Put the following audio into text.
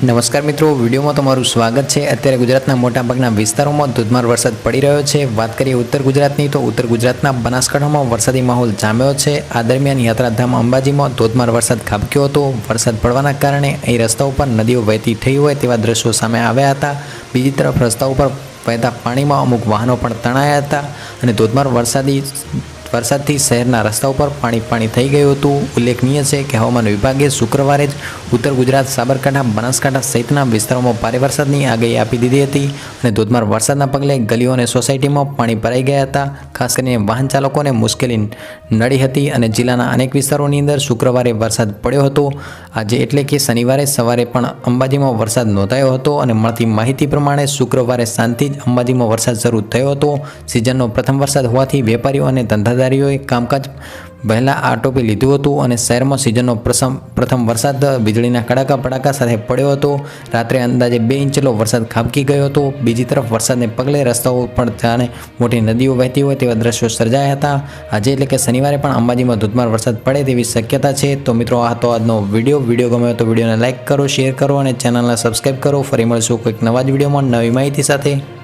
નમસ્કાર મિત્રો, વિડીયોમાં તમારું સ્વાગત છે। અત્યારે ગુજરાતના મોટાભાગના વિસ્તારોમાં ધોધમાર વરસાદ પડી રહ્યો છે। વાત કરીએ ઉત્તર ગુજરાતની તો ઉત્તર ગુજરાતના બનાસકાંઠામાં વરસાદી માહોલ જામ્યો છે। આ દરમિયાન યાત્રાધામ અંબાજીમાં ધોધમાર વરસાદ ખાબક્યો હતો। વરસાદ પડવાના કારણે અહીં રસ્તાઓ પર નદીઓ વહેતી થઈ હોય તેવા દ્રશ્યો સામે આવ્યા હતા। બીજી તરફ રસ્તાઓ પર વહેતા પાણીમાં અમુક વાહનો પણ તણાયા હતા અને ધોધમાર વરસાદથી શહેરના રસ્તાઓ પર પાણી થઈ ગયું હતું। ઉલ્લેખનીય છે કે હવામાન વિભાગે શુક્રવારે જ ઉત્તર ગુજરાત, સાબરકાંઠા, બનાસકાંઠા સહિતના વિસ્તારોમાં ભારે વરસાદની આગાહી આપી દીધી હતી અને ધોધમાર વરસાદના પગલે ગલીઓ અને સોસાયટીમાં પાણી ભરાઈ ગયા હતા। ખાસ કરીને વાહન ચાલકોને મુશ્કેલી નડી હતી અને જિલ્લાના અનેક વિસ્તારોની અંદર શુક્રવારે વરસાદ પડ્યો હતો। આજે એટલે કે શનિવારે સવારે પણ અંબાજીમાં વરસાદ નોંધાયો હતો અને મળતી માહિતી પ્રમાણે શુક્રવારે સાંજથી જ અંબાજીમાં વરસાદ શરૂ થયો હતો। સિઝનનો પ્રથમ વરસાદ હોવાથી વેપારીઓ અને ધંધાદારીઓએ કામકાજ વહેલા આટોપી લીધું હતું અને શહેરમાં સિઝનનો પ્રથમ વરસાદ વીજળીના કડાકા ભડાકા સાથે પડ્યો હતો। રાત્રે અંદાજે 2 ઇંચ જેટલો વરસાદ ખાબકી ગયો હતો। બીજી તરફ વરસાદને પગલે રસ્તાઓ પર જાણે મોટી નદીઓ વહેતી હોય તેવા દ્રશ્યો સર્જાયા હતા। આજે એટલે કે શનિવારે પણ અંબાજીમાં ધોધમાર વરસાદ પડે તેવી શક્યતા છે। તો મિત્રો, આ તો આજનો વિડીયો ગમ્યો તો વિડીયોને લાઇક કરો, શેર કરો અને ચેનલને સબસ્ક્રાઈબ કરો। ફરી મળીશું કોઈક નવા જ વિડીયોમાં નવી માહિતી સાથે।